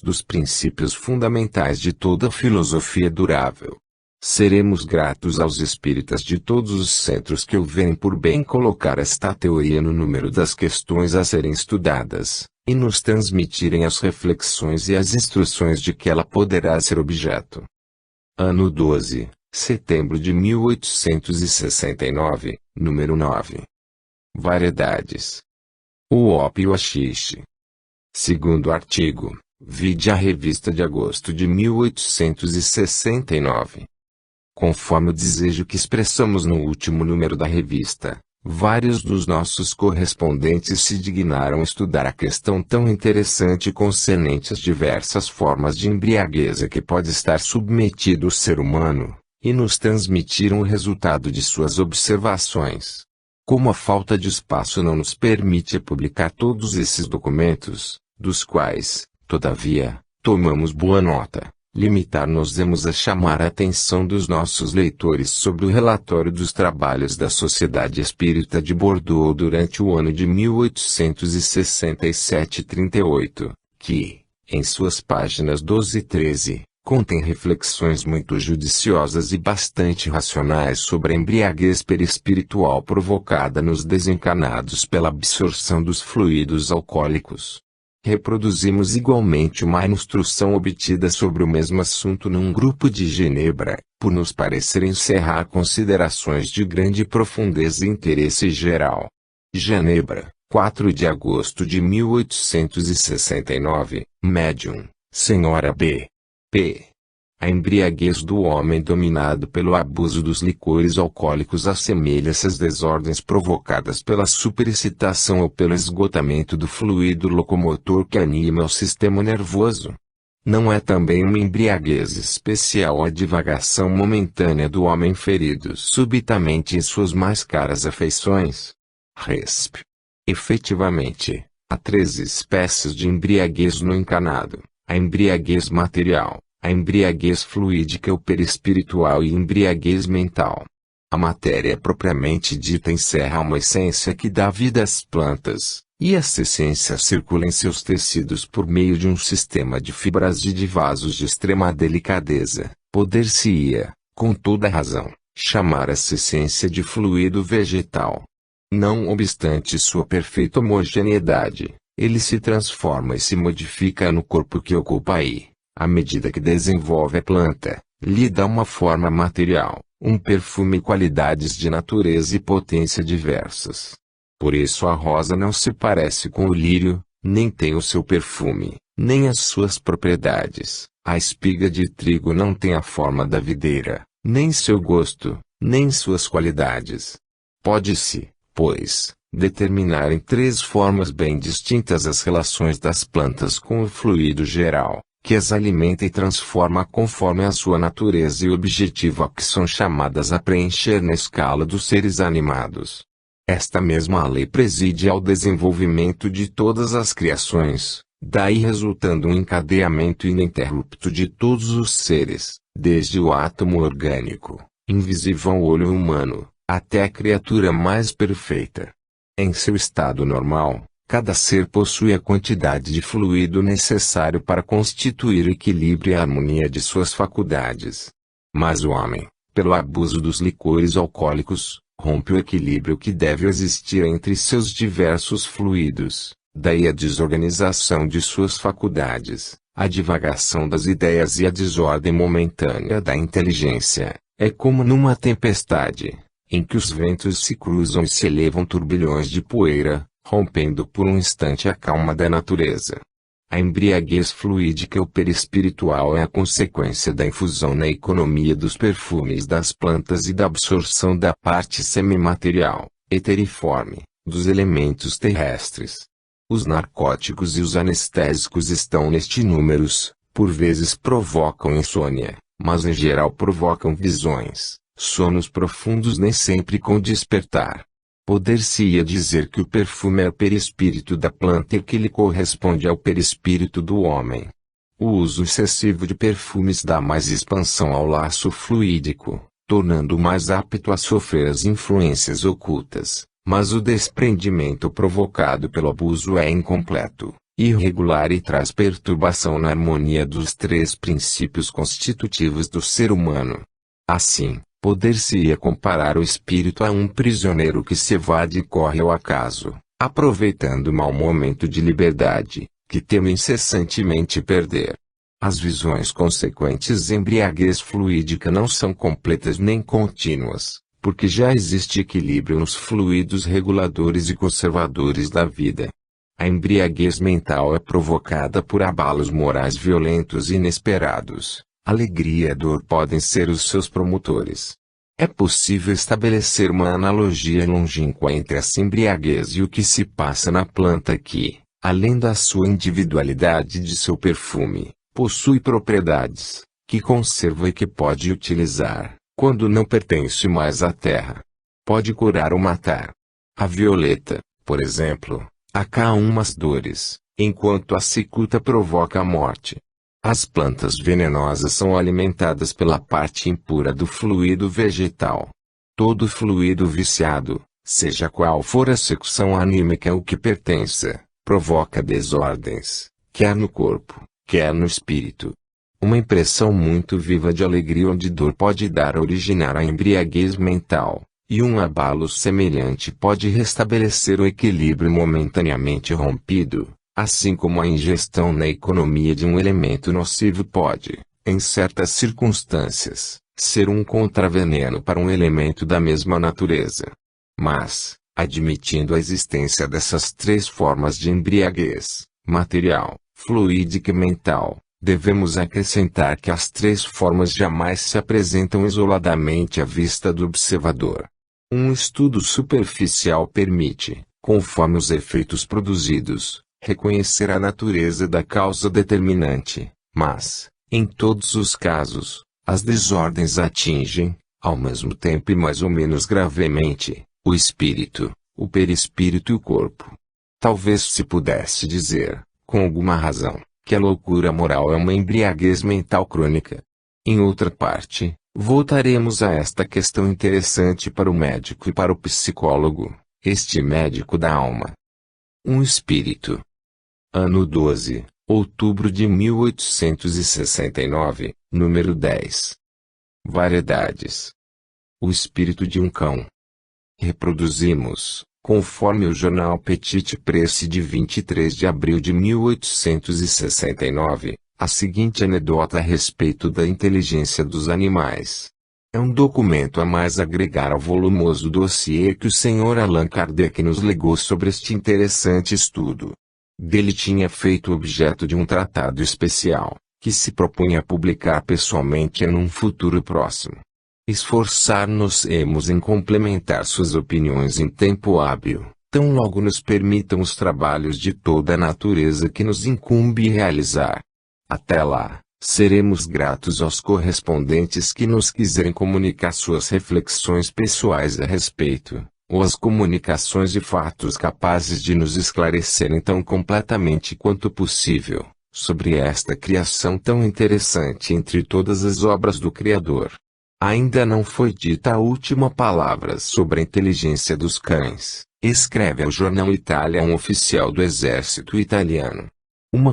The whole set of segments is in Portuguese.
dos princípios fundamentais de toda filosofia durável. Seremos gratos aos espíritas de todos os centros que houverem por bem colocar esta teoria no número das questões a serem estudadas, e nos transmitirem as reflexões e as instruções de que ela poderá ser objeto. Ano 12, setembro de 1869, número 9. Variedades. O ópio haxixe. Segundo artigo, vide a revista de agosto de 1869. Conforme o desejo que expressamos no último número da revista, vários dos nossos correspondentes se dignaram estudar a questão tão interessante concernente às diversas formas de embriaguez a que pode estar submetido o ser humano, e nos transmitiram o resultado de suas observações. Como a falta de espaço não nos permite publicar todos esses documentos, dos quais, todavia, tomamos boa nota, limitar-nos-emos a chamar a atenção dos nossos leitores sobre o relatório dos trabalhos da Sociedade Espírita de Bordeaux durante o ano de 1867-38, que, em suas páginas 12 e 13, contém reflexões muito judiciosas e bastante racionais sobre a embriaguez perispiritual provocada nos desencarnados pela absorção dos fluidos alcoólicos. Reproduzimos igualmente uma instrução obtida sobre o mesmo assunto num grupo de Genebra, por nos parecer encerrar considerações de grande profundeza e interesse geral. Genebra, 4 de agosto de 1869, Médium, Sra. B. P. A embriaguez do homem dominado pelo abuso dos licores alcoólicos assemelha-se às desordens provocadas pela superexcitação ou pelo esgotamento do fluido locomotor que anima o sistema nervoso. Não é também uma embriaguez especial a divagação momentânea do homem ferido subitamente em suas mais caras afeições? Resp. Efetivamente, há 13 espécies de embriaguez no encarnado: a embriaguez material, a embriaguez fluídica ou perispiritual e embriaguez mental. A matéria propriamente dita encerra uma essência que dá vida às plantas, e essa essência circula em seus tecidos por meio de um sistema de fibras e de vasos de extrema delicadeza. Poder-se-ia, com toda razão, chamar essa essência de fluido vegetal. Não obstante sua perfeita homogeneidade, ele se transforma e se modifica no corpo que ocupa aí. À medida que desenvolve a planta, lhe dá uma forma material, um perfume e qualidades de natureza e potência diversas. Por isso a rosa não se parece com o lírio, nem tem o seu perfume, nem as suas propriedades. A espiga de trigo não tem a forma da videira, nem seu gosto, nem suas qualidades. Pode-se, pois, determinar em 3 formas bem distintas as relações das plantas com o fluido geral, que as alimenta e transforma conforme a sua natureza e objetivo a que são chamadas a preencher na escala dos seres animados. Esta mesma lei preside ao desenvolvimento de todas as criações, daí resultando um encadeamento ininterrupto de todos os seres, desde o átomo orgânico, invisível ao olho humano, até a criatura mais perfeita. Em seu estado normal, cada ser possui a quantidade de fluido necessário para constituir o equilíbrio e a harmonia de suas faculdades. Mas o homem, pelo abuso dos licores alcoólicos, rompe o equilíbrio que deve existir entre seus diversos fluidos, daí a desorganização de suas faculdades, a divagação das ideias e a desordem momentânea da inteligência. É como numa tempestade, em que os ventos se cruzam e se elevam turbilhões de poeira, rompendo por um instante a calma da natureza. A embriaguez fluídica ou perispiritual é a consequência da infusão na economia dos perfumes das plantas e da absorção da parte semimaterial, eteriforme, dos elementos terrestres. Os narcóticos e os anestésicos estão neste números, por vezes provocam insônia, mas em geral provocam visões, sonos profundos nem sempre com despertar. Poder-se-ia dizer que o perfume é o perispírito da planta e que lhe corresponde ao perispírito do homem. O uso excessivo de perfumes dá mais expansão ao laço fluídico, tornando-o mais apto a sofrer as influências ocultas, mas o desprendimento provocado pelo abuso é incompleto, irregular e traz perturbação na harmonia dos três princípios constitutivos do ser humano. Assim, poder-se-ia comparar o espírito a um prisioneiro que se evade e corre ao acaso, aproveitando o mau momento de liberdade, que teme incessantemente perder. As visões consequentes de embriaguez fluídica não são completas nem contínuas, porque já existe equilíbrio nos fluidos reguladores e conservadores da vida. A embriaguez mental é provocada por abalos morais violentos e inesperados. Alegria e dor podem ser os seus promotores. É possível estabelecer uma analogia longínqua entre essa embriaguez e o que se passa na planta que, além da sua individualidade e de seu perfume, possui propriedades, que conserva e que pode utilizar, quando não pertence mais à terra. Pode curar ou matar. A violeta, por exemplo, acalma as dores, enquanto a cicuta provoca a morte. As plantas venenosas são alimentadas pela parte impura do fluido vegetal. Todo fluido viciado, seja qual for a secção anímica ou que pertença, provoca desordens, quer no corpo, quer no espírito. Uma impressão muito viva de alegria ou de dor pode originar a embriaguez mental, e um abalo semelhante pode restabelecer o equilíbrio momentaneamente rompido. Assim como a ingestão na economia de um elemento nocivo pode, em certas circunstâncias, ser um contraveneno para um elemento da mesma natureza. Mas, admitindo a existência dessas três formas de embriaguez, material, fluídica e mental, devemos acrescentar que as três formas jamais se apresentam isoladamente à vista do observador. Um estudo superficial permite, conforme os efeitos produzidos, reconhecer a natureza da causa determinante, mas, em todos os casos, as desordens atingem, ao mesmo tempo e mais ou menos gravemente, o espírito, o perispírito e o corpo. Talvez se pudesse dizer, com alguma razão, que a loucura moral é uma embriaguez mental crônica. Em outra parte, voltaremos a esta questão interessante para o médico e para o psicólogo, este médico da alma. Um espírito. Ano 12, outubro de 1869, número 10. Variedades. O espírito de um cão. Reproduzimos, conforme o jornal Petite Presse de 23 de abril de 1869, a seguinte anedota a respeito da inteligência dos animais. É um documento a mais agregar ao volumoso dossiê que o Sr. Allan Kardec nos legou sobre este interessante estudo. Dele tinha feito objeto de um tratado especial, que se propunha a publicar pessoalmente em um futuro próximo. Esforçar-nos-emos em complementar suas opiniões em tempo hábil, tão logo nos permitam os trabalhos de toda a natureza que nos incumbe realizar. Até lá, seremos gratos aos correspondentes que nos quiserem comunicar suas reflexões pessoais a respeito, ou as comunicações de fatos capazes de nos esclarecerem tão completamente quanto possível, sobre esta criação tão interessante entre todas as obras do Criador. Ainda não foi dita a última palavra sobre a inteligência dos cães, escreve ao jornal Itália um oficial do exército italiano.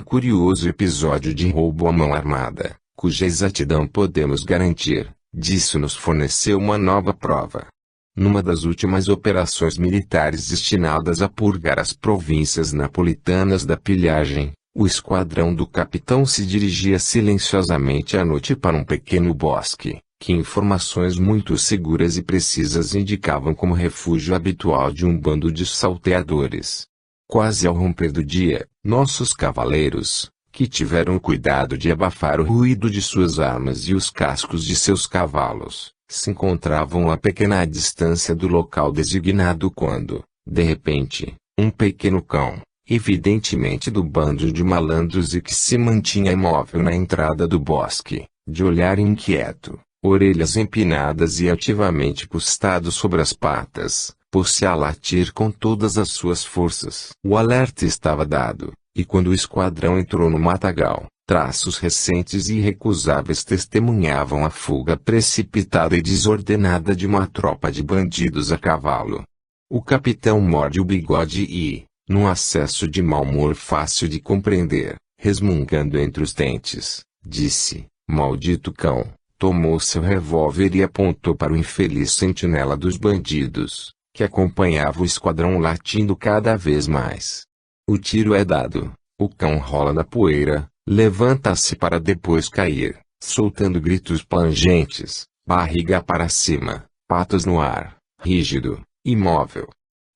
Curioso episódio de roubo à mão armada, cuja exatidão podemos garantir, disso nos forneceu uma nova prova. Numa das últimas operações militares destinadas a purgar as províncias napolitanas da pilhagem, o esquadrão do capitão se dirigia silenciosamente à noite para um pequeno bosque, que informações muito seguras e precisas indicavam como refúgio habitual de um bando de salteadores. Quase ao romper do dia, nossos cavaleiros, que tiveram o cuidado de abafar o ruído de suas armas e os cascos de seus cavalos, se encontravam a pequena distância do local designado quando, de repente, um pequeno cão, evidentemente do bando de malandros e que se mantinha imóvel na entrada do bosque, de olhar inquieto, orelhas empinadas e ativamente postado sobre as patas, pôs-se a latir com todas as suas forças. O alerta estava dado, e quando o esquadrão entrou no matagal, traços recentes e irrecusáveis testemunhavam a fuga precipitada e desordenada de uma tropa de bandidos a cavalo. O capitão morde o bigode e, Num acesso de mau humor fácil de compreender, resmungando entre os dentes, disse: "Maldito cão!" Tomou seu revólver e apontou para o infeliz sentinela dos bandidos, que acompanhava o esquadrão latindo cada vez mais. O tiro é dado, o cão rola na poeira, levanta-se para depois cair, soltando gritos plangentes, barriga para cima, patas no ar, rígido, imóvel.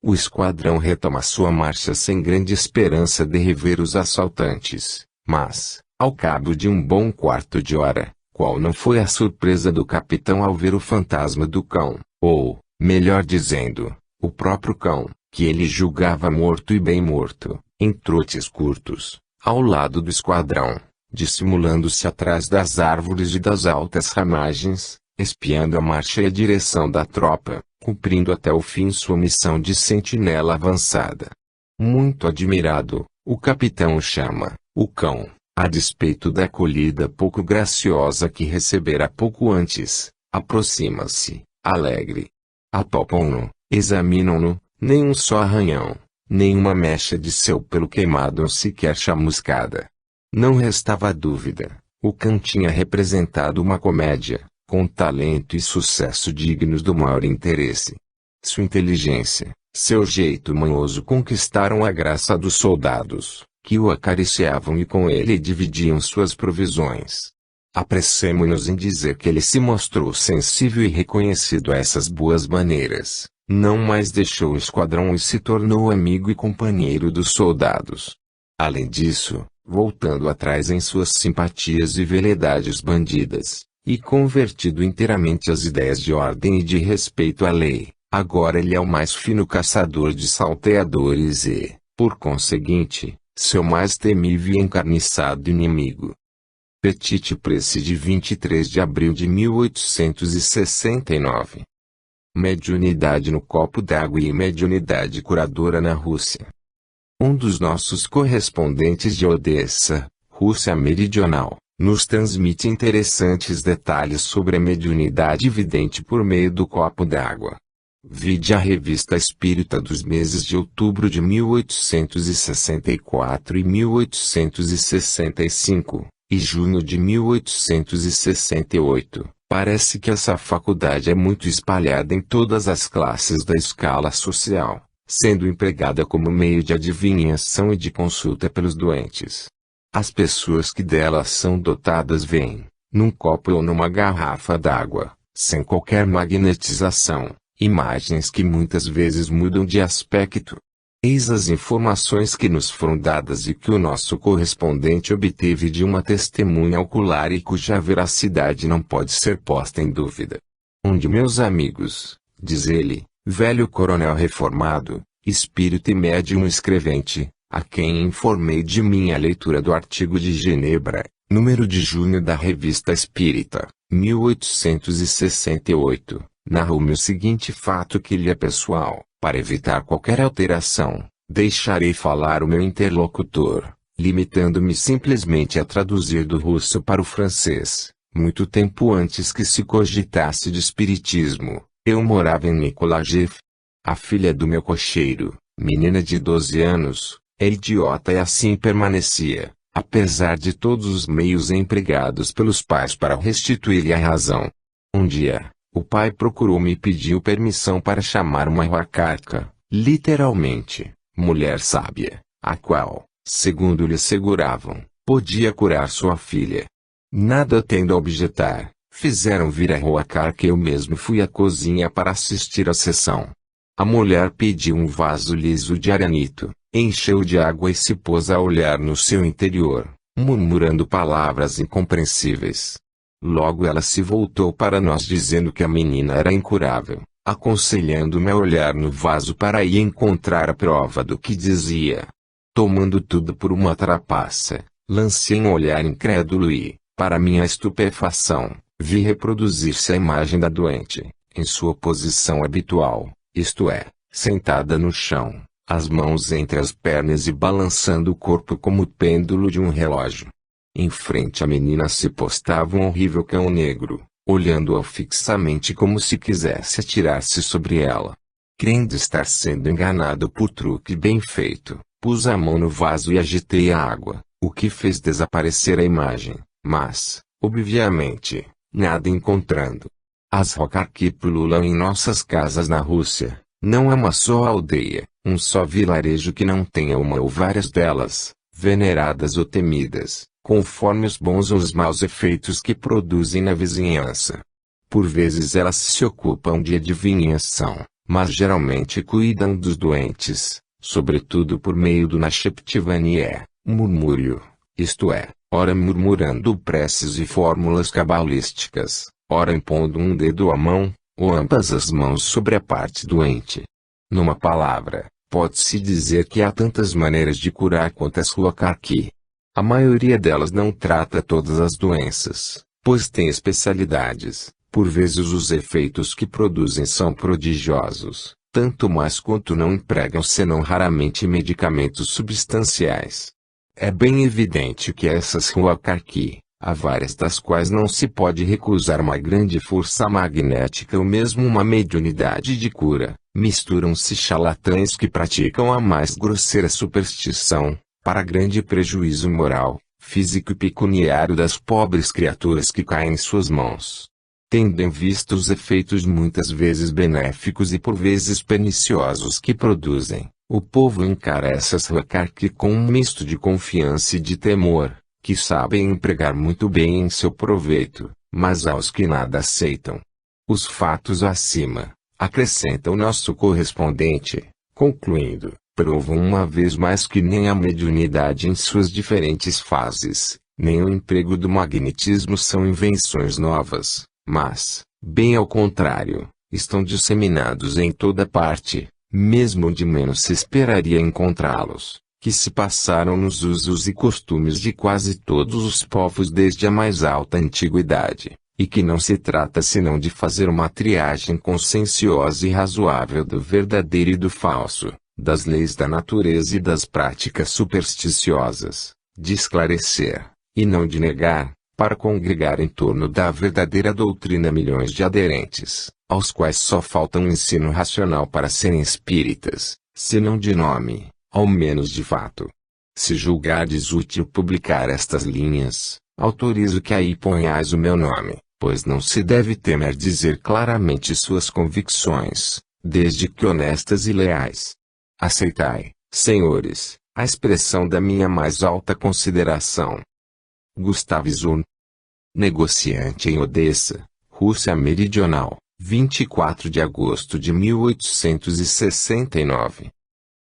O esquadrão retoma sua marcha sem grande esperança de rever os assaltantes, mas, ao cabo de um bom quarto de hora, qual não foi a surpresa do capitão ao ver o fantasma do cão, ou, melhor dizendo, o próprio cão, que ele julgava morto e bem morto, em trotes curtos, ao lado do esquadrão, dissimulando-se atrás das árvores e das altas ramagens, espiando a marcha e a direção da tropa, cumprindo até o fim sua missão de sentinela avançada. Muito admirado, o capitão chama o cão, a despeito da acolhida pouco graciosa que recebera pouco antes, aproxima-se, alegre. Apalpam-no, examinam-no, nem um só arranhão, nem uma mecha de seu pelo queimado ou sequer chamuscada. Não restava dúvida, o cão tinha representado uma comédia, com talento e sucesso dignos do maior interesse. Sua inteligência, seu jeito manhoso conquistaram a graça dos soldados, que o acariciavam e com ele dividiam suas provisões. Apressemo-nos em dizer que ele se mostrou sensível e reconhecido a essas boas maneiras, não mais deixou o esquadrão e se tornou amigo e companheiro dos soldados. Além disso, voltando atrás em suas simpatias e veledades bandidas, e convertido inteiramente às ideias de ordem e de respeito à lei, agora ele é o mais fino caçador de salteadores e, por conseguinte, seu mais temível e encarniçado inimigo. Petit Presse de 23 de abril de 1869. Mediunidade no copo d'água e mediunidade curadora na Rússia. Um dos nossos correspondentes de Odessa, Rússia Meridional, nos transmite interessantes detalhes sobre a mediunidade vidente por meio do copo d'água. Vide a Revista Espírita dos meses de outubro de 1864 e 1865, e junho de 1868. Parece que essa faculdade é muito espalhada em todas as classes da escala social, sendo empregada como meio de adivinhação e de consulta pelos doentes. As pessoas que dela são dotadas veem, num copo ou numa garrafa d'água, sem qualquer magnetização, imagens que muitas vezes mudam de aspecto. Eis as informações que nos foram dadas e que o nosso correspondente obteve de uma testemunha ocular e cuja veracidade não pode ser posta em dúvida. Um de meus amigos, diz ele, velho coronel reformado, espírito e médium escrevente, a quem informei de minha leitura do artigo de Genebra, número de junho da Revista Espírita, 1868, narrou-me o seguinte fato que lhe é pessoal. Para evitar qualquer alteração, deixarei falar o meu interlocutor, limitando-me simplesmente a traduzir do russo para o francês. Muito tempo antes que se cogitasse de espiritismo, eu morava em Nikolajiev. A filha do meu cocheiro, menina de 12 anos, é idiota e assim permanecia, apesar de todos os meios empregados pelos pais para restituir-lhe a razão. Um dia, o pai procurou-me e pediu permissão para chamar uma huacarca, literalmente, mulher sábia, a qual, segundo lhe asseguravam, podia curar sua filha. Nada tendo a objetar, fizeram vir a huacarca e eu mesmo fui à cozinha para assistir à sessão. A mulher pediu um vaso liso de aranito, encheu de água e se pôs a olhar no seu interior, murmurando palavras incompreensíveis. Logo ela se voltou para nós dizendo que a menina era incurável, aconselhando-me a olhar no vaso para ir encontrar a prova do que dizia. Tomando tudo por uma trapaça, lancei um olhar incrédulo e, para minha estupefação, vi reproduzir-se a imagem da doente, em sua posição habitual, isto é, sentada no chão, as mãos entre as pernas e balançando o corpo como o pêndulo de um relógio. Em frente à menina se postava um horrível cão negro, olhando-a fixamente como se quisesse atirar-se sobre ela. crendo estar sendo enganado por truque bem feito, pus a mão no vaso e agitei a água, o que fez desaparecer a imagem, mas, obviamente, nada encontrando. As Rokarki pululam em nossas casas na Rússia. Não há uma só aldeia, um só vilarejo que não tenha uma ou várias delas, veneradas ou temidas, conforme os bons ou os maus efeitos que produzem na vizinhança. Por vezes elas se ocupam de adivinhação, mas geralmente cuidam dos doentes, sobretudo por meio do Nasheptivanie, murmúrio, isto é, ora murmurando preces e fórmulas cabalísticas, ora impondo um dedo à mão, ou ambas as mãos sobre a parte doente. Numa palavra, pode-se dizer que há tantas maneiras de curar quantas Rokarki. A maioria delas não trata todas as doenças, pois tem especialidades. Por vezes os efeitos que produzem são prodigiosos, tanto mais quanto não empregam senão raramente medicamentos substanciais. É bem evidente que essas Rokarki, há várias das quais não se pode recusar uma grande força magnética ou mesmo uma mediunidade de cura, misturam-se charlatães que praticam a mais grosseira superstição, para grande prejuízo moral, físico e pecuniário das pobres criaturas que caem em suas mãos. Tendo em vista os efeitos muitas vezes benéficos e por vezes perniciosos que produzem, o povo encara essas Rokarki com um misto de confiança e de temor, que sabem empregar muito bem em seu proveito, mas aos que nada aceitam. Os fatos acima, acrescenta o nosso correspondente, concluindo, provam uma vez mais que nem a mediunidade em suas diferentes fases, nem o emprego do magnetismo são invenções novas, mas, bem ao contrário, estão disseminados em toda parte, mesmo onde menos se esperaria encontrá-los, que se passaram nos usos e costumes de quase todos os povos desde a mais alta antiguidade, e que não se trata senão de fazer uma triagem conscienciosa e razoável do verdadeiro e do falso, das leis da natureza e das práticas supersticiosas, de esclarecer, e não de negar, para congregar em torno da verdadeira doutrina milhões de aderentes, aos quais só falta um ensino racional para serem espíritas, se não de nome, ao menos de fato. Se julgardes útil publicar estas linhas, autorizo que aí ponhais o meu nome, pois não se deve temer dizer claramente suas convicções, desde que honestas e leais. Aceitai, senhores, a expressão da minha mais alta consideração. Gustav Zurn, negociante em Odessa, Rússia Meridional, 24 de agosto de 1869.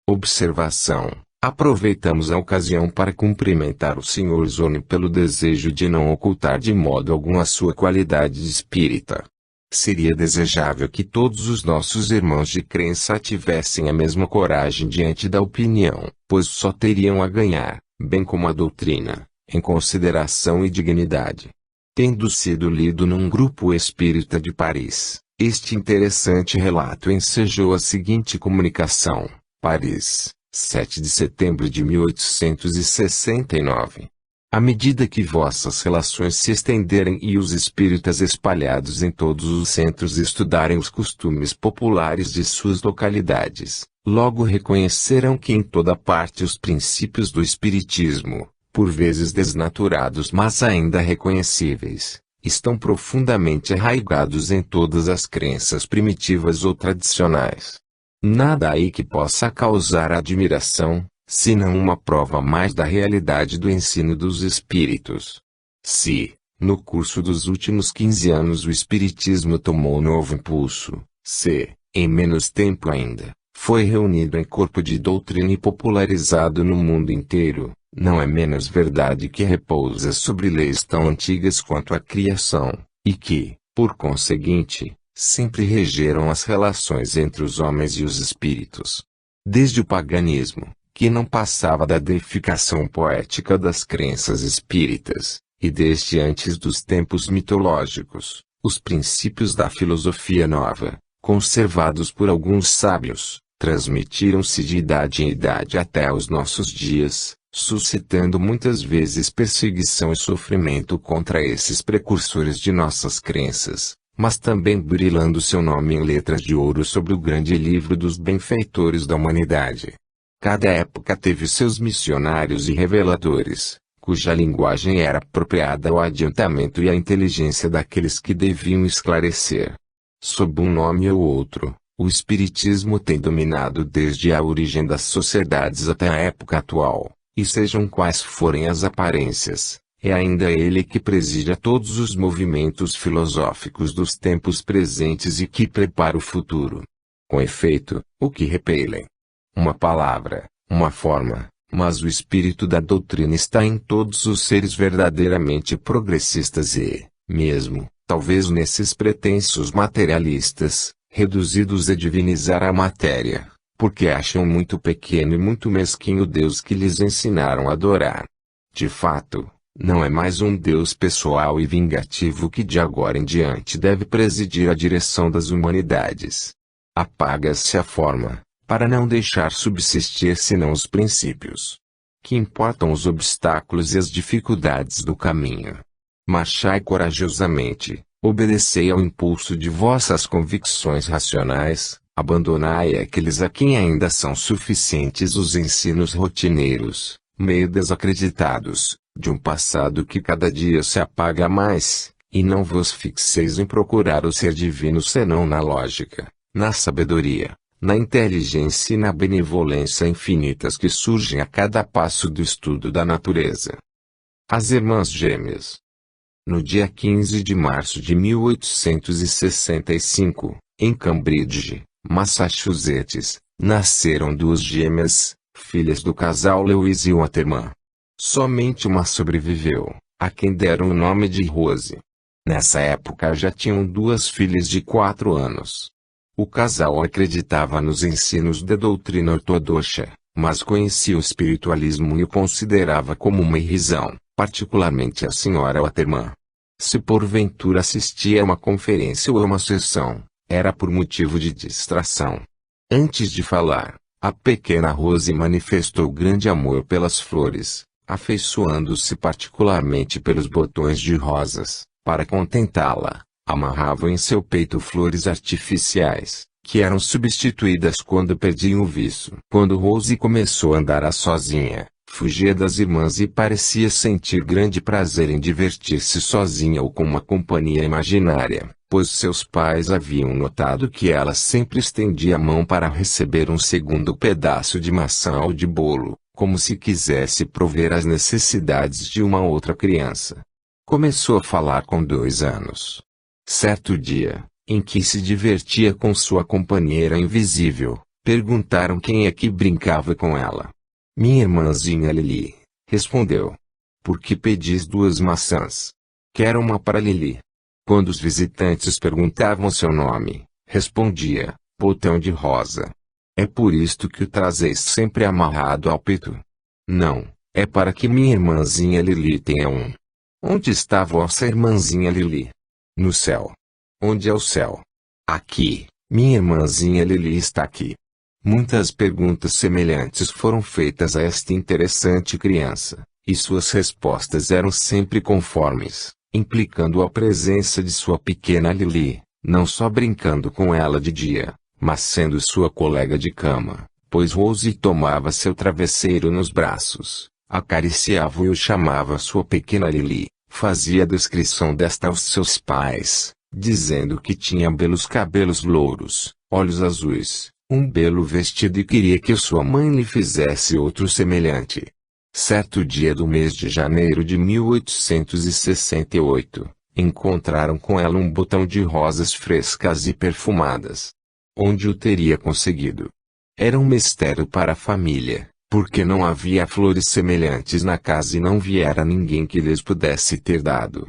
Observação: aproveitamos a ocasião para cumprimentar o Sr. Zorn pelo desejo de não ocultar de modo algum a sua qualidade de espírita. Seria desejável que todos os nossos irmãos de crença tivessem a mesma coragem diante da opinião, pois só teriam a ganhar, bem como a doutrina, em consideração e dignidade. Tendo sido lido num grupo espírita de Paris, este interessante relato ensejou a seguinte comunicação: Paris, 7 de setembro de 1869. À medida que vossas relações se estenderem e os espíritas espalhados em todos os centros estudarem os costumes populares de suas localidades, logo reconhecerão que em toda parte os princípios do espiritismo, por vezes desnaturados mas ainda reconhecíveis, estão profundamente arraigados em todas as crenças primitivas ou tradicionais. Nada aí que possa causar admiração, senão uma prova mais da realidade do ensino dos espíritos. Se, no curso dos últimos 15 anos o espiritismo tomou novo impulso, se, em menos tempo ainda, foi reunido em corpo de doutrina e popularizado no mundo inteiro, não é menos verdade que repousa sobre leis tão antigas quanto a criação, e que, por conseguinte, sempre regeram as relações entre os homens e os espíritos. Desde o paganismo, que não passava da deificação poética das crenças espíritas, e desde antes dos tempos mitológicos, os princípios da filosofia nova, conservados por alguns sábios, transmitiram-se de idade em idade até aos nossos dias, suscitando muitas vezes perseguição e sofrimento contra esses precursores de nossas crenças, mas também burilando seu nome em letras de ouro sobre o grande livro dos benfeitores da humanidade. Cada época teve seus missionários e reveladores, cuja linguagem era apropriada ao adiantamento e à inteligência daqueles que deviam esclarecer. Sob um nome ou outro, o Espiritismo tem dominado desde a origem das sociedades até a época atual, e sejam quais forem as aparências, é ainda ele que preside a todos os movimentos filosóficos dos tempos presentes e que prepara o futuro. Com efeito, o que repelem? Uma palavra, uma forma, mas o espírito da doutrina está em todos os seres verdadeiramente progressistas e, mesmo, talvez nesses pretensos materialistas, reduzidos a divinizar a matéria, porque acham muito pequeno e muito mesquinho o Deus que lhes ensinaram a adorar. De fato, não é mais um Deus pessoal e vingativo que de agora em diante deve presidir a direção das humanidades. Apaga-se a forma, para não deixar subsistir senão os princípios. Que importam os obstáculos e as dificuldades do caminho? Marchai corajosamente, obedecei ao impulso de vossas convicções racionais, abandonai àqueles a quem ainda são suficientes os ensinos rotineiros, meio desacreditados, de um passado que cada dia se apaga mais, e não vos fixeis em procurar o ser divino senão na lógica, na sabedoria, na inteligência e na benevolência infinitas que surgem a cada passo do estudo da natureza. As Irmãs Gêmeas. No dia 15 de março de 1865, em Cambridge, Massachusetts, nasceram duas gêmeas, filhas do casal Lewis e Waterman. Somente uma sobreviveu, a quem deram o nome de Rose. Nessa época já tinham duas filhas de 4 anos. O casal acreditava nos ensinos da doutrina ortodoxa, mas conhecia o espiritualismo e o considerava como uma irrisão, particularmente a senhora Waterman. Se porventura assistia a uma conferência ou a uma sessão, era por motivo de distração. Antes de falar, a pequena Rose manifestou grande amor pelas flores, afeiçoando-se particularmente pelos botões de rosas. Para contentá-la, amarravam em seu peito flores artificiais, que eram substituídas quando perdiam o viço. Quando Rose começou a andar sozinha, fugia das irmãs e parecia sentir grande prazer em divertir-se sozinha ou com uma companhia imaginária, pois seus pais haviam notado que ela sempre estendia a mão para receber um segundo pedaço de maçã ou de bolo, como se quisesse prover as necessidades de uma outra criança. Começou a falar com 2 anos. Certo dia, em que se divertia com sua companheira invisível, perguntaram quem é que brincava com ela. Minha irmãzinha Lili, respondeu. Por que pedis 2 maçãs? Quero uma para Lili. Quando os visitantes perguntavam seu nome, respondia, botão de rosa. É por isto que o trazeis sempre amarrado ao peito? Não, é para que minha irmãzinha Lili tenha um. Onde está vossa irmãzinha Lili? No céu. Onde é o céu? Aqui, minha irmãzinha Lili está aqui. Muitas perguntas semelhantes foram feitas a esta interessante criança, e suas respostas eram sempre conformes, implicando a presença de sua pequena Lili, não só brincando com ela de dia, mas sendo sua colega de cama, pois Rose tomava seu travesseiro nos braços, acariciava e o chamava sua pequena Lili, fazia a descrição desta aos seus pais, dizendo que tinha belos cabelos louros, olhos azuis, um belo vestido e queria que sua mãe lhe fizesse outro semelhante. Certo dia do mês de janeiro de 1868, encontraram com ela um botão de rosas frescas e perfumadas. Onde o teria conseguido? Era um mistério para a família, porque não havia flores semelhantes na casa e não viera ninguém que lhes pudesse ter dado.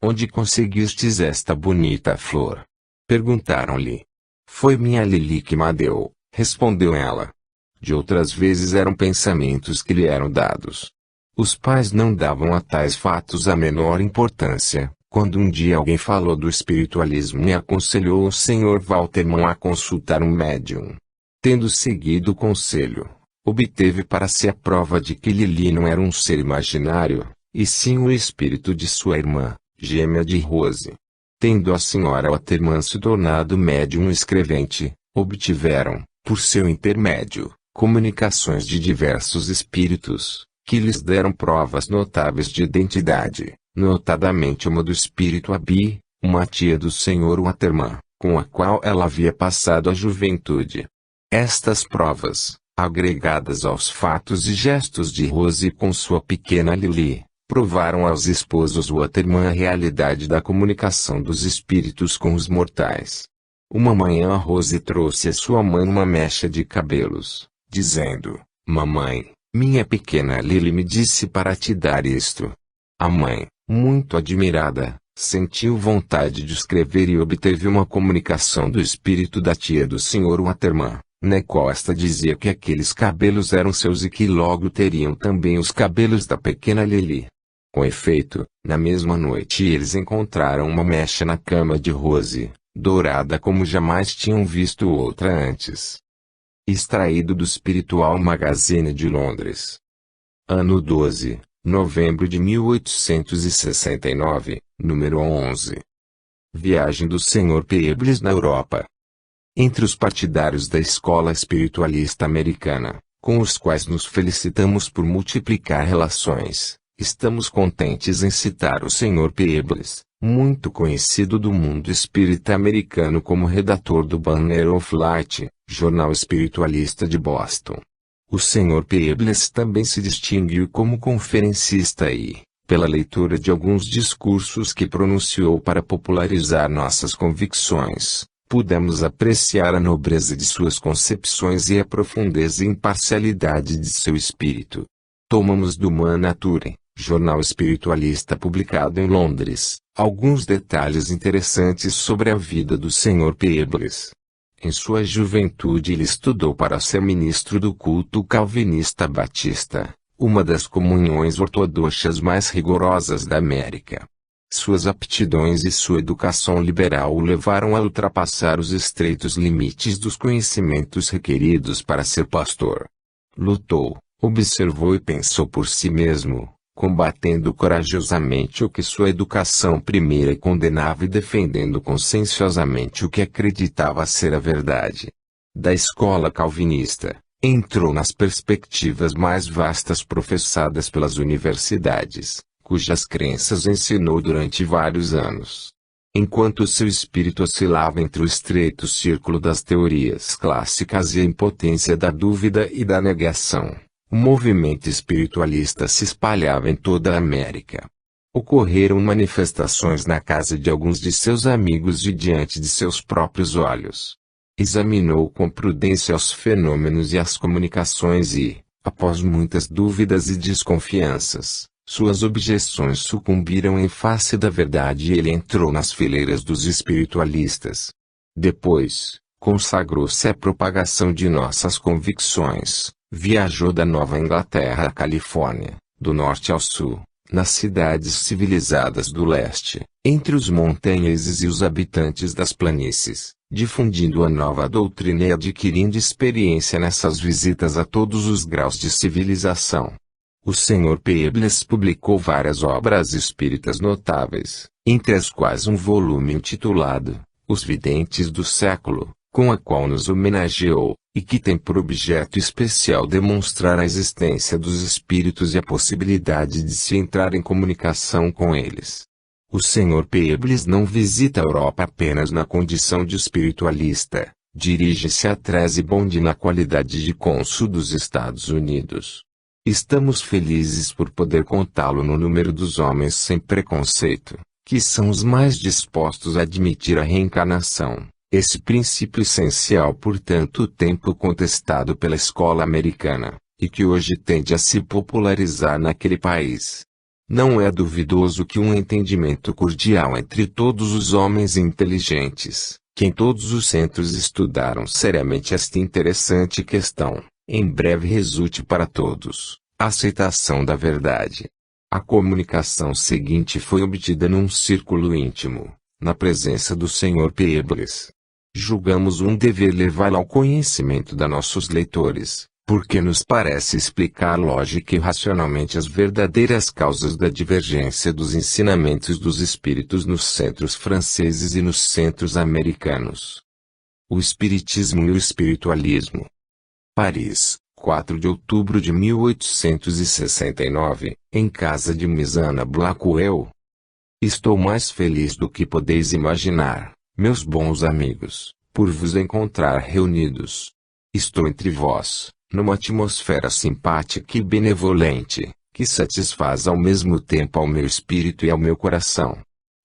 Onde conseguistes esta bonita flor? Perguntaram-lhe. Foi minha Lili que me deu, respondeu ela. De outras vezes eram pensamentos que lhe eram dados. Os pais não davam a tais fatos a menor importância, quando um dia alguém falou do espiritualismo e aconselhou o Sr. Waterman a consultar um médium. Tendo seguido o conselho, obteve para si a prova de que Lili não era um ser imaginário, e sim o espírito de sua irmã, gêmea de Rose. Tendo a senhora Waterman se tornado médium escrevente, obtiveram, por seu intermédio, comunicações de diversos espíritos, que lhes deram provas notáveis de identidade, notadamente uma do espírito Abi, uma tia do Sr. Waterman, com a qual ela havia passado a juventude. Estas provas, agregadas aos fatos e gestos de Rose com sua pequena Lily, provaram aos esposos Waterman a realidade da comunicação dos espíritos com os mortais. Uma manhã Rose trouxe à sua mãe uma mecha de cabelos, dizendo: "Mamãe, minha pequena Lily me disse para te dar isto." A mãe, muito admirada, sentiu vontade de escrever e obteve uma comunicação do espírito da tia do Sr. Waterman, na qual esta dizia que aqueles cabelos eram seus e que logo teriam também os cabelos da pequena Lily. Com efeito, na mesma noite eles encontraram uma mecha na cama de Rose, dourada como jamais tinham visto outra antes. Extraído do Spiritual Magazine de Londres. Ano 12, novembro de 1869, número 11. Viagem do Sr. Peebles na Europa. Entre os partidários da escola espiritualista americana, com os quais nos felicitamos por multiplicar relações, estamos contentes em citar o Sr. Peebles, muito conhecido do mundo espírita americano como redator do Banner of Light, jornal espiritualista de Boston. O Sr. Peebles também se distinguiu como conferencista e, pela leitura de alguns discursos que pronunciou para popularizar nossas convicções, pudemos apreciar a nobreza de suas concepções e a profundeza e imparcialidade de seu espírito. Tomamos do Man Nature, jornal espiritualista publicado em Londres, alguns detalhes interessantes sobre a vida do Sr. Peebles. Em sua juventude ele estudou para ser ministro do culto calvinista batista, uma das comunhões ortodoxas mais rigorosas da América. Suas aptidões e sua educação liberal o levaram a ultrapassar os estreitos limites dos conhecimentos requeridos para ser pastor. Lutou, observou e pensou por si mesmo, combatendo corajosamente o que sua educação primeira condenava e defendendo conscienciosamente o que acreditava ser a verdade. Da escola calvinista, entrou nas perspectivas mais vastas professadas pelas universidades, cujas crenças ensinou durante vários anos. Enquanto seu espírito oscilava entre o estreito círculo das teorias clássicas e a impotência da dúvida e da negação, o movimento espiritualista se espalhava em toda a América. Ocorreram manifestações na casa de alguns de seus amigos e diante de seus próprios olhos. Examinou com prudência os fenômenos e as comunicações e, após muitas dúvidas e desconfianças, suas objeções sucumbiram em face da verdade e ele entrou nas fileiras dos espiritualistas. Depois, consagrou-se à propagação de nossas convicções. Viajou da Nova Inglaterra à Califórnia, do norte ao sul, nas cidades civilizadas do leste, entre os montanheses e os habitantes das planícies, difundindo a nova doutrina e adquirindo experiência nessas visitas a todos os graus de civilização. O Sr. Peebles publicou várias obras espíritas notáveis, entre as quais um volume intitulado Os Videntes do Século, com a qual nos homenageou, e que tem por objeto especial demonstrar a existência dos espíritos e a possibilidade de se entrar em comunicação com eles. O Sr. Peebles não visita a Europa apenas na condição de espiritualista, dirige-se a Bond na qualidade de cônsul dos Estados Unidos. Estamos felizes por poder contá-lo no número dos homens sem preconceito, que são os mais dispostos a admitir a reencarnação. Esse princípio essencial por tanto tempo contestado pela escola americana, e que hoje tende a se popularizar naquele país. Não é duvidoso que um entendimento cordial entre todos os homens inteligentes, que em todos os centros estudaram seriamente esta interessante questão, em breve resulte para todos, a aceitação da verdade. A comunicação seguinte foi obtida num círculo íntimo, na presença do Sr. Peebles. Julgamos um dever levá-la ao conhecimento de nossos leitores, porque nos parece explicar lógica e racionalmente as verdadeiras causas da divergência dos ensinamentos dos espíritos nos centros franceses e nos centros americanos. O Espiritismo e o Espiritualismo. Paris, 4 de outubro de 1869, em casa de Miss Anna Blackwell. Estou mais feliz do que podeis imaginar, meus bons amigos, por vos encontrar reunidos. Estou entre vós, numa atmosfera simpática e benevolente, que satisfaz ao mesmo tempo ao meu espírito e ao meu coração.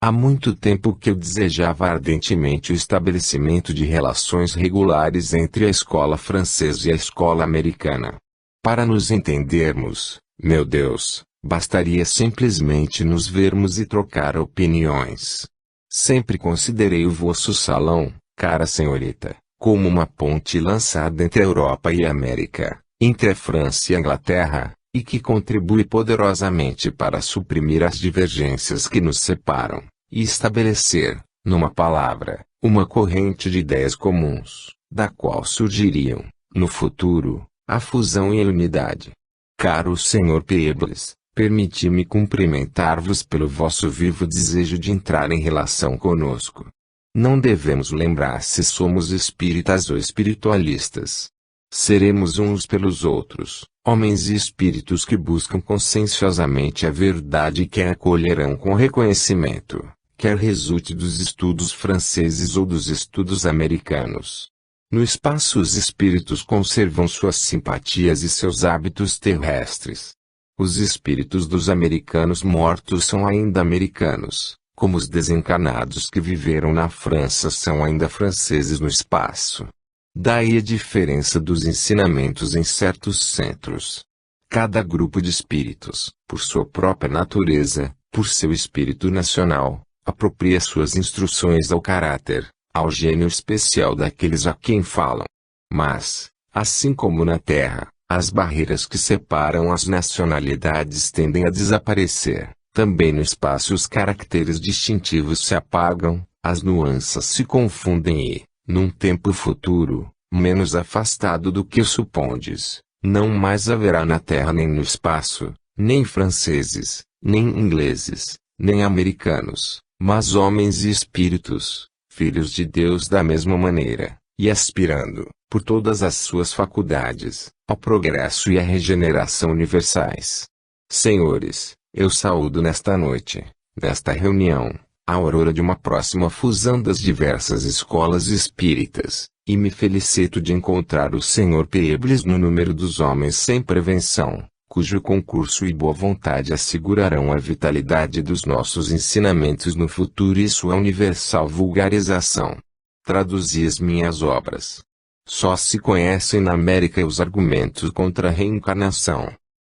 Há muito tempo que eu desejava ardentemente o estabelecimento de relações regulares entre a escola francesa e a escola americana. Para nos entendermos, meu Deus, bastaria simplesmente nos vermos e trocar opiniões. Sempre considerei o vosso salão, cara senhorita, como uma ponte lançada entre a Europa e a América, entre a França e a Inglaterra, e que contribui poderosamente para suprimir as divergências que nos separam, e estabelecer, numa palavra, uma corrente de ideias comuns, da qual surgiriam, no futuro, a fusão e a unidade. Caro Sr. Peebles, permiti-me cumprimentar-vos pelo vosso vivo desejo de entrar em relação conosco. Não devemos lembrar se somos espíritas ou espiritualistas. Seremos uns pelos outros, homens e espíritos que buscam conscienciosamente a verdade e que a acolherão com reconhecimento, quer resulte dos estudos franceses ou dos estudos americanos. No espaço os espíritos conservam suas simpatias e seus hábitos terrestres. Os espíritos dos americanos mortos são ainda americanos, como os desencarnados que viveram na França são ainda franceses no espaço. Daí a diferença dos ensinamentos em certos centros. Cada grupo de espíritos, por sua própria natureza, por seu espírito nacional, apropria suas instruções ao caráter, ao gênio especial daqueles a quem falam. Mas, assim como na Terra, as barreiras que separam as nacionalidades tendem a desaparecer. Também no espaço os caracteres distintivos se apagam, as nuances se confundem e, num tempo futuro, menos afastado do que supondes, não mais haverá na Terra nem no espaço, nem franceses, nem ingleses, nem americanos, mas homens e espíritos, filhos de Deus da mesma maneira, e aspirando, por todas as suas faculdades, ao progresso e à regeneração universais. Senhores, eu saúdo nesta noite, nesta reunião, a aurora de uma próxima fusão das diversas escolas espíritas, e me felicito de encontrar o Sr. Peebles no número dos homens sem prevenção, cujo concurso e boa vontade assegurarão a vitalidade dos nossos ensinamentos no futuro e sua universal vulgarização. Traduzi as minhas obras. Só se conhecem na América os argumentos contra a reencarnação.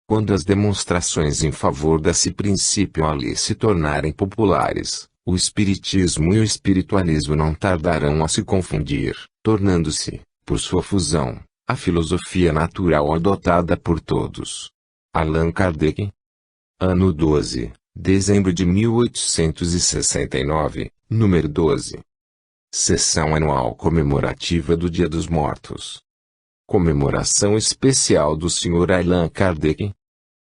Quando as demonstrações em favor desse princípio ali se tornarem populares, o espiritismo e o espiritualismo não tardarão a se confundir, tornando-se, por sua fusão, a filosofia natural adotada por todos. Allan Kardec. Ano 12, dezembro de 1869, número 12. Sessão anual comemorativa do Dia dos Mortos. Comemoração especial do Sr. Allan Kardec.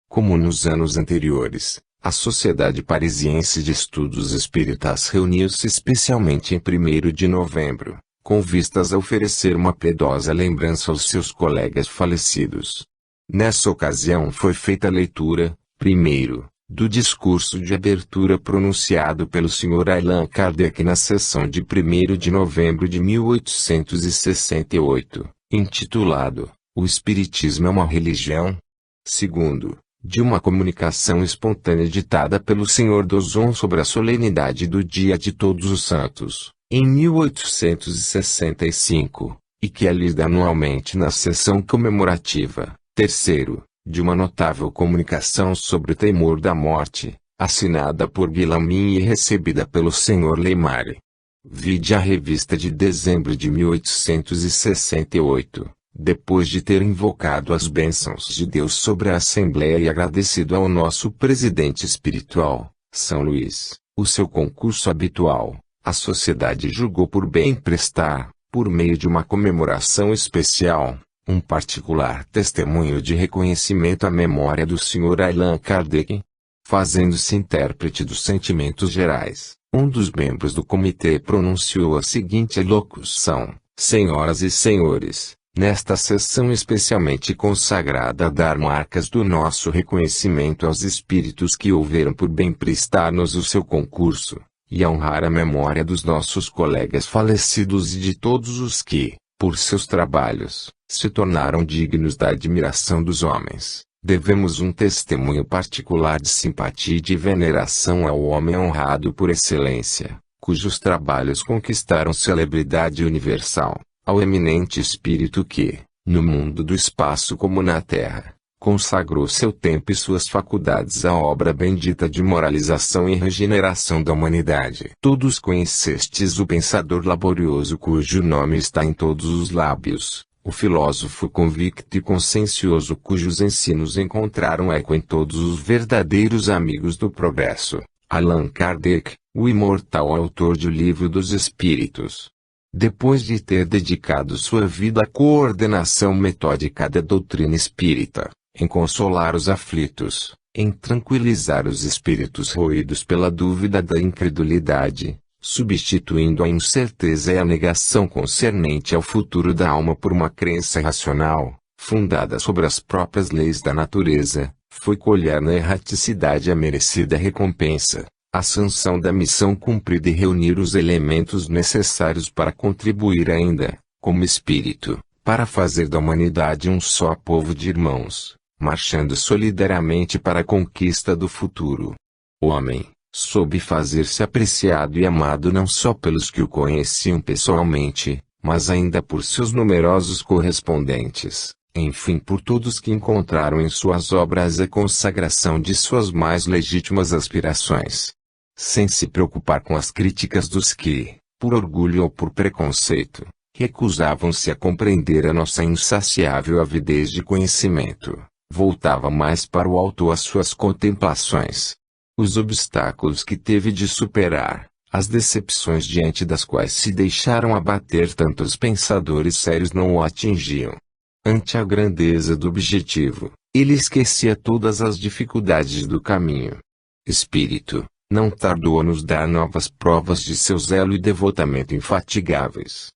Como nos anos anteriores, a Sociedade Parisiense de Estudos Espíritas reuniu-se especialmente em 1º de novembro, com vistas a oferecer uma piedosa lembrança aos seus colegas falecidos. Nessa ocasião foi feita a leitura, primeiro, do discurso de abertura pronunciado pelo Sr. Allan Kardec na sessão de 1º de novembro de 1868, intitulado O Espiritismo é uma Religião? Segundo, de uma comunicação espontânea ditada pelo Sr. Dozon sobre a solenidade do Dia de Todos os Santos, em 1865, e que é lida anualmente na sessão comemorativa. Terceiro, de uma notável comunicação sobre o temor da morte, assinada por Guillaumin e recebida pelo Sr. Leymare. Vide a revista de dezembro de 1868. Depois de ter invocado as bênçãos de Deus sobre a Assembleia e agradecido ao nosso presidente espiritual, São Luís, o seu concurso habitual, a sociedade julgou por bem prestar, por meio de uma comemoração especial, Um particular testemunho de reconhecimento à memória do Sr. Allan Kardec. Fazendo-se intérprete dos sentimentos gerais, um dos membros do comitê pronunciou a seguinte locução: Senhoras e senhores, nesta sessão especialmente consagrada a dar marcas do nosso reconhecimento aos espíritos que houveram por bem prestar-nos o seu concurso, e a honrar a memória dos nossos colegas falecidos e de todos os que, por seus trabalhos, se tornaram dignos da admiração dos homens, devemos um testemunho particular de simpatia e de veneração ao homem honrado por excelência, cujos trabalhos conquistaram celebridade universal, ao eminente espírito que, no mundo do espaço como na terra, consagrou seu tempo e suas faculdades à obra bendita de moralização e regeneração da humanidade. Todos conhecestes o pensador laborioso cujo nome está em todos os lábios, o filósofo convicto e consciencioso cujos ensinos encontraram eco em todos os verdadeiros amigos do progresso, Allan Kardec, o imortal autor de O Livro dos Espíritos. Depois de ter dedicado sua vida à coordenação metódica da doutrina espírita, em consolar os aflitos, em tranquilizar os espíritos roídos pela dúvida da incredulidade, substituindo a incerteza e a negação concernente ao futuro da alma por uma crença racional, fundada sobre as próprias leis da natureza, foi colher na erraticidade a merecida recompensa, a sanção da missão cumprida e reunir os elementos necessários para contribuir ainda, como espírito, para fazer da humanidade um só povo de irmãos, marchando solidariamente para a conquista do futuro. O homem soube fazer-se apreciado e amado não só pelos que o conheciam pessoalmente, mas ainda por seus numerosos correspondentes, enfim por todos que encontraram em suas obras a consagração de suas mais legítimas aspirações. Sem se preocupar com as críticas dos que, por orgulho ou por preconceito, recusavam-se a compreender a nossa insaciável avidez de conhecimento, voltava mais para o alto as suas contemplações. Os obstáculos que teve de superar, as decepções diante das quais se deixaram abater tantos pensadores sérios não o atingiam. Ante a grandeza do objetivo, ele esquecia todas as dificuldades do caminho. Espírito, não tardou a nos dar novas provas de seu zelo e devotamento infatigáveis.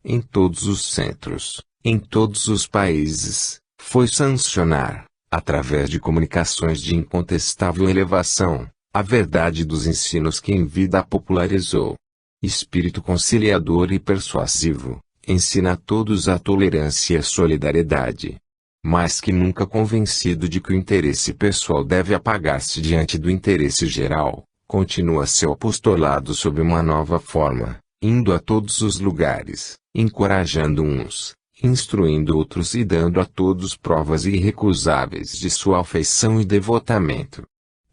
Em todos os centros, em todos os países, foi sancionar, através de comunicações de incontestável elevação, a verdade dos ensinos que em vida popularizou. Espírito conciliador e persuasivo, ensina a todos a tolerância e a solidariedade. Mais que nunca convencido de que o interesse pessoal deve apagar-se diante do interesse geral, continua seu apostolado sob uma nova forma, indo a todos os lugares, encorajando uns, instruindo outros e dando a todos provas irrecusáveis de sua afeição e devotamento.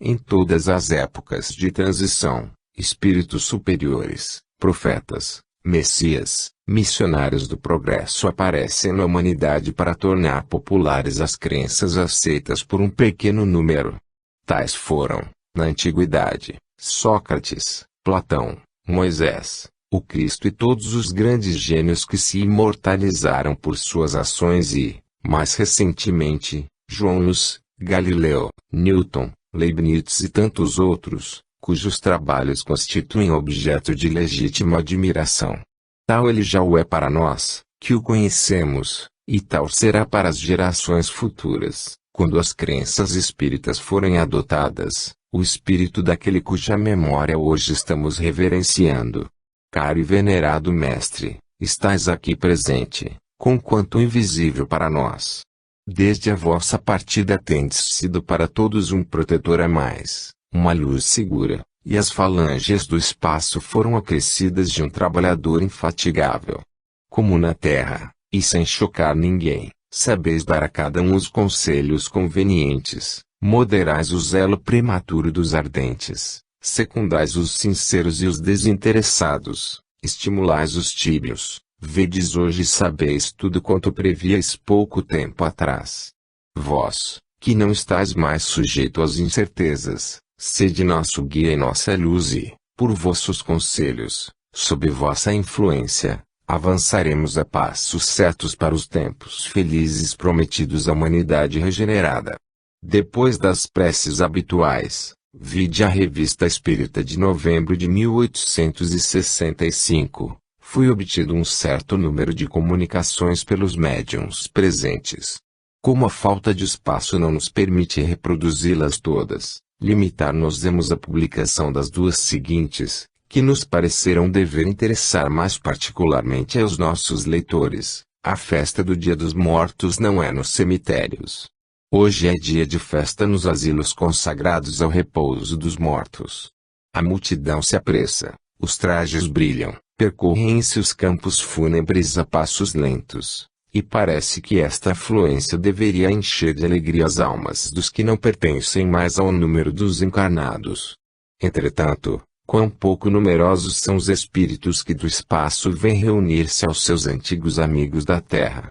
Em todas as épocas de transição, espíritos superiores, profetas, messias, missionários do progresso aparecem na humanidade para tornar populares as crenças aceitas por um pequeno número. Tais foram, na antiguidade, Sócrates, Platão, Moisés, o Cristo e todos os grandes gênios que se imortalizaram por suas ações e, mais recentemente, João Luz, Galileu, Newton, Leibniz e tantos outros, cujos trabalhos constituem objeto de legítima admiração. Tal ele já o é para nós, que o conhecemos, e tal será para as gerações futuras, quando as crenças espíritas forem adotadas, o espírito daquele cuja memória hoje estamos reverenciando. Caro e venerado mestre, estais aqui presente, conquanto invisível para nós. Desde a vossa partida tendes sido para todos um protetor a mais, uma luz segura, e as falanges do espaço foram acrescidas de um trabalhador infatigável. Como na terra, e sem chocar ninguém, sabeis dar a cada um os conselhos convenientes, moderais o zelo prematuro dos ardentes, secundais os sinceros e os desinteressados, estimulais os tíbios. Vedes hoje e sabeis tudo quanto prevíeis pouco tempo atrás. Vós, que não estáis mais sujeito às incertezas, sede nosso guia e nossa luz e, por vossos conselhos, sob vossa influência, Avançaremos a passos certos para os tempos felizes prometidos à humanidade regenerada. Depois das preces habituais, vide a Revista Espírita de novembro de 1865, foi obtido um certo número de comunicações pelos médiuns presentes. Como a falta de espaço não nos permite reproduzi-las todas, limitar-nos-emos à publicação das duas seguintes, que nos pareceram dever interessar mais particularmente aos nossos leitores. A festa do Dia dos Mortos não é nos cemitérios. Hoje é dia de festa nos asilos consagrados ao repouso dos mortos. A multidão se apressa, os trajes brilham, percorrem-se os campos fúnebres a passos lentos, e parece que esta afluência deveria encher de alegria as almas dos que não pertencem mais ao número dos encarnados. Entretanto, quão pouco numerosos são os espíritos que do espaço vêm reunir-se aos seus antigos amigos da terra.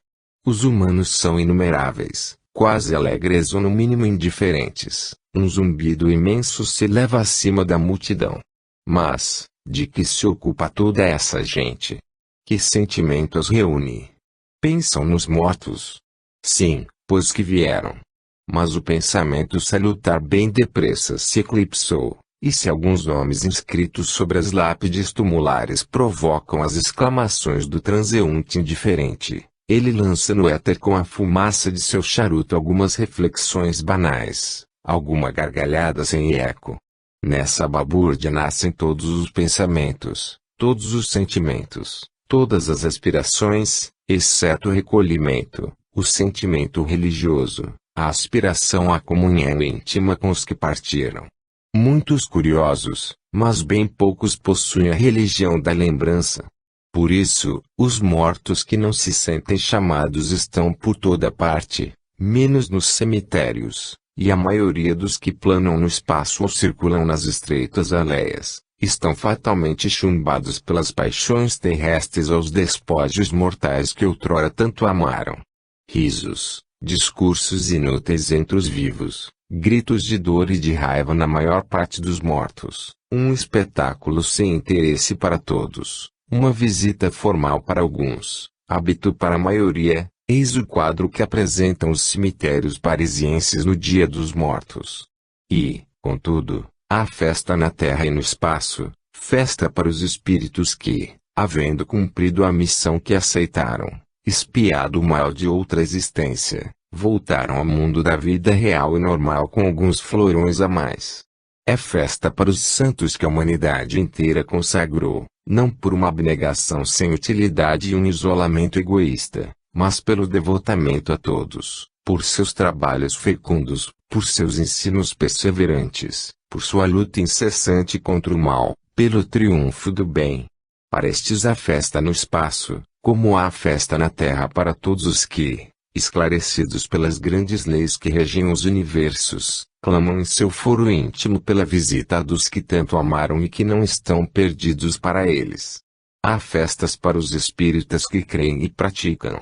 Os humanos são inumeráveis, quase alegres ou no mínimo indiferentes. Um zumbido imenso se leva acima da multidão. Mas, de que se ocupa toda essa gente? Que sentimento os reúne? Pensam nos mortos? Sim, pois que vieram. Mas o pensamento salutar bem depressa se eclipsou, e se alguns nomes inscritos sobre as lápides tumulares provocam as exclamações do transeunte indiferente, ele lança no éter com a fumaça de seu charuto algumas reflexões banais, alguma gargalhada sem eco. Nessa babúrdia nascem todos os pensamentos, todos os sentimentos, todas as aspirações, exceto o recolhimento, o sentimento religioso, a aspiração à comunhão íntima com os que partiram. Muitos curiosos, mas bem poucos possuem a religião da lembrança. Por isso, os mortos que não se sentem chamados estão por toda parte, menos nos cemitérios, e a maioria dos que planam no espaço ou circulam nas estreitas aleias, estão fatalmente chumbados pelas paixões terrestres aos despojos mortais que outrora tanto amaram. Risos, discursos inúteis entre os vivos, gritos de dor e de raiva na maior parte dos mortos, um espetáculo sem interesse para todos, uma visita formal para alguns, hábito para a maioria, eis o quadro que apresentam os cemitérios parisienses no Dia dos Mortos. E, contudo, há festa na terra e no espaço, festa para os espíritos que, havendo cumprido a missão que aceitaram, expiado o mal de outra existência, voltaram ao mundo da vida real e normal com alguns florões a mais. É festa para os santos que a humanidade inteira consagrou, não por uma abnegação sem utilidade e um isolamento egoísta, mas pelo devotamento a todos, por seus trabalhos fecundos, por seus ensinos perseverantes, por sua luta incessante contra o mal, pelo triunfo do bem. Para estes há festa no espaço, como há festa na terra para todos os que, esclarecidos pelas grandes leis que regem os universos, clamam em seu foro íntimo pela visita dos que tanto amaram e que não estão perdidos para eles. Há festas para os espíritas que creem e praticam.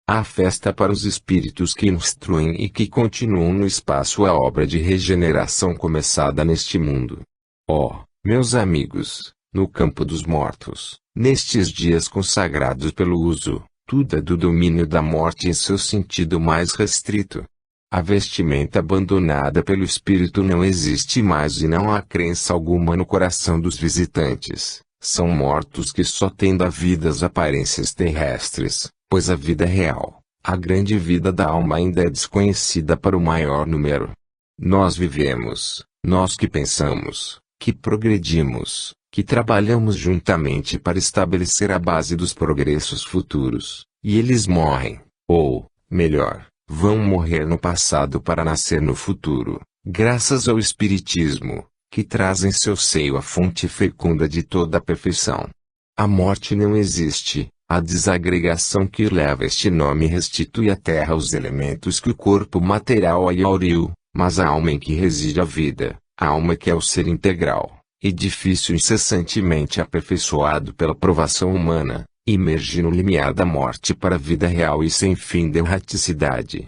Há festa para os espíritos que instruem e que continuam no espaço a obra de regeneração começada neste mundo. Oh, meus amigos, no campo dos mortos, nestes dias consagrados pelo uso, tudo é do domínio da morte em seu sentido mais restrito. A vestimenta abandonada pelo espírito não existe mais e não há crença alguma no coração dos visitantes. São mortos que só têm da vida as aparências terrestres, pois a vida real, a grande vida da alma ainda é desconhecida para o maior número. Nós vivemos, nós que pensamos, que progredimos, que trabalhamos juntamente para estabelecer a base dos progressos futuros, e eles morrem, ou, melhor, vão morrer no passado para nascer no futuro, graças ao Espiritismo, que traz em seu seio a fonte fecunda de toda a perfeição. A morte não existe, a desagregação que leva este nome restitui à terra os elementos que o corpo material a auriu, mas a alma em que reside a vida, a alma que é o ser integral, edifício incessantemente aperfeiçoado pela provação humana, emerge no limiar da morte para a vida real e sem fim de erraticidade.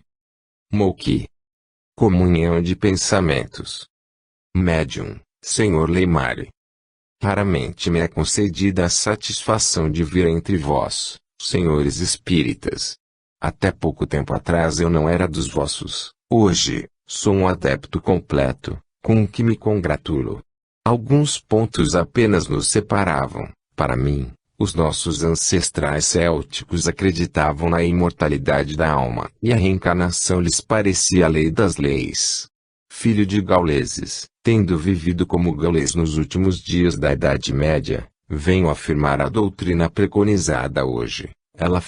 Moki. Comunhão de pensamentos. Médium, Senhor Leimari. Raramente me é concedida a satisfação de vir entre vós, senhores espíritas. Até pouco tempo atrás eu não era dos vossos, hoje, sou um adepto completo, com o que me congratulo. Alguns pontos apenas nos separavam. Para mim, os nossos ancestrais célticos acreditavam na imortalidade da alma, e a reencarnação lhes parecia a lei das leis. Filho de gauleses, tendo vivido como gaulês nos últimos dias da Idade Média, venho afirmar a doutrina preconizada hoje. Ela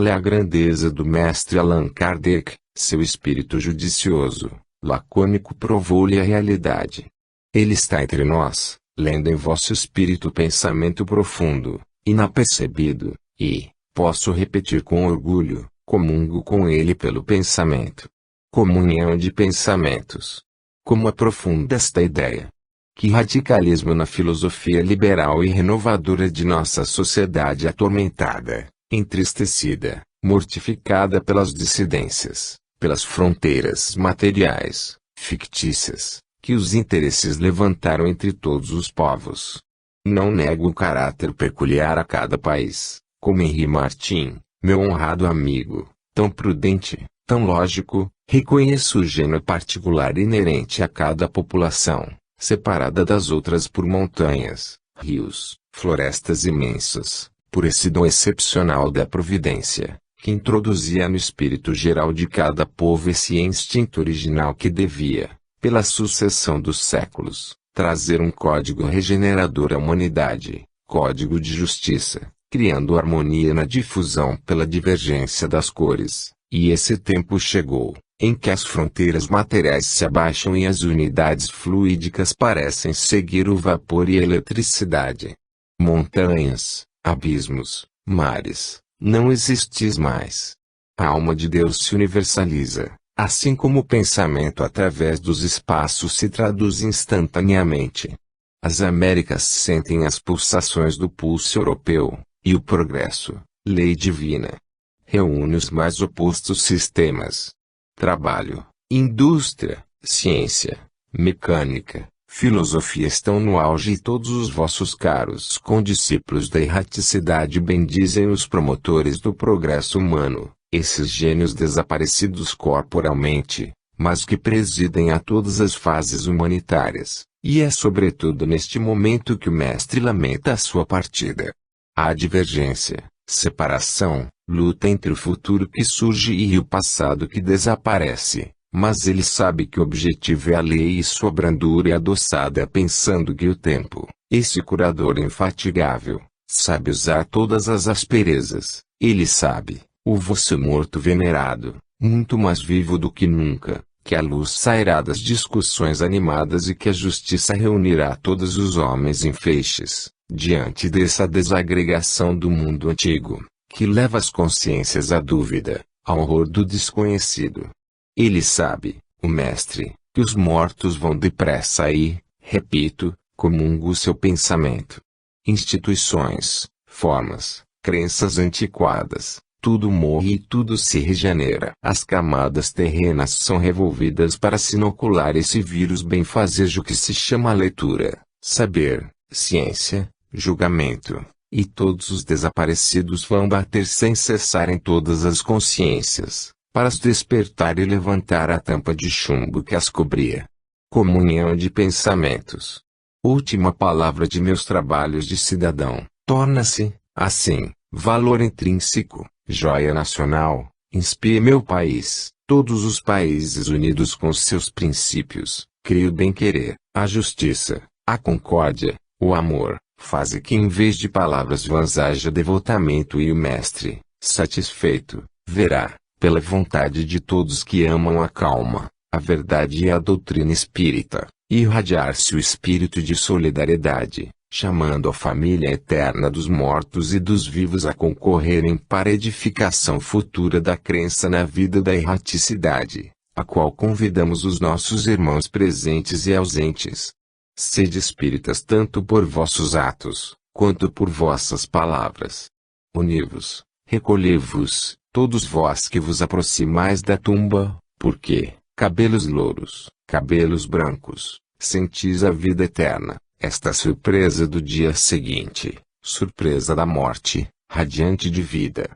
é a grandeza do mestre Allan Kardec. Seu espírito judicioso, lacônico provou-lhe a realidade. Ele está entre nós, lendo em vosso espírito o pensamento profundo, inapercebido, e, posso repetir com orgulho, comungo com ele pelo pensamento. Comunhão de pensamentos. Como é profunda esta ideia! Que radicalismo na filosofia liberal e renovadora de nossa sociedade atormentada, entristecida, mortificada pelas dissidências, pelas fronteiras materiais, fictícias, que os interesses levantaram entre todos os povos. Não nego o caráter peculiar a cada país, como Henri Martin, meu honrado amigo, tão prudente, tão lógico, reconheço o gênio particular inerente a cada população, separada das outras por montanhas, rios, florestas imensas, por esse dom excepcional da providência, que introduzia no espírito geral de cada povo esse instinto original que devia, pela sucessão dos séculos, trazer um código regenerador à humanidade, código de justiça, criando harmonia na difusão pela divergência das cores. E esse tempo chegou, em que as fronteiras materiais se abaixam e as unidades fluídicas parecem seguir o vapor e a eletricidade. Montanhas, abismos, mares, não existis mais. A alma de Deus se universaliza, assim como o pensamento através dos espaços se traduz instantaneamente. As Américas sentem as pulsações do pulso europeu, e o progresso, lei divina, reúne os mais opostos sistemas. Trabalho, indústria, ciência, mecânica, filosofia estão no auge e todos os vossos caros condiscípulos da erraticidade bendizem os promotores do progresso humano, esses gênios desaparecidos corporalmente, mas que presidem a todas as fases humanitárias, e é sobretudo neste momento que o mestre lamenta a sua partida. Há divergência, separação, luta entre o futuro que surge e o passado que desaparece, mas ele sabe que o objetivo é a lei e sua brandura é adoçada pensando que o tempo, esse curador infatigável, sabe usar todas as asperezas. Ele sabe, o vosso morto venerado, muito mais vivo do que nunca, que a luz sairá das discussões animadas e que a justiça reunirá todos os homens em feixes, diante dessa desagregação do mundo antigo, que leva as consciências à dúvida, ao horror do desconhecido. Ele sabe, o mestre, que os mortos vão depressa e, repito, comungo o seu pensamento. Instituições, formas, crenças antiquadas, tudo morre e tudo se regenera. As camadas terrenas são revolvidas para se inocular esse vírus benfazejo que se chama leitura, saber, ciência, julgamento. E todos os desaparecidos vão bater sem cessar em todas as consciências, para as despertar e levantar a tampa de chumbo que as cobria. Comunhão de pensamentos. Última palavra de meus trabalhos de cidadão, torna-se, assim, valor intrínseco, joia nacional, inspire meu país, todos os países unidos com seus princípios, creio bem-querer, a justiça, a concórdia, o amor. Faze que em vez de palavras vãs haja devotamento e o mestre, satisfeito, verá, pela vontade de todos que amam a calma, a verdade e a doutrina espírita, irradiar-se o espírito de solidariedade, chamando a família eterna dos mortos e dos vivos a concorrerem para a edificação futura da crença na vida da erraticidade, a qual convidamos os nossos irmãos presentes e ausentes. Sede espíritas tanto por vossos atos, quanto por vossas palavras. Uni-vos, recolhei-vos, todos vós que vos aproximais da tumba, porque, cabelos louros, cabelos brancos, sentis a vida eterna, Esta surpresa do dia seguinte, surpresa da morte, radiante de vida.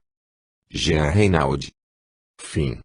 Jean Reynaud. Fim.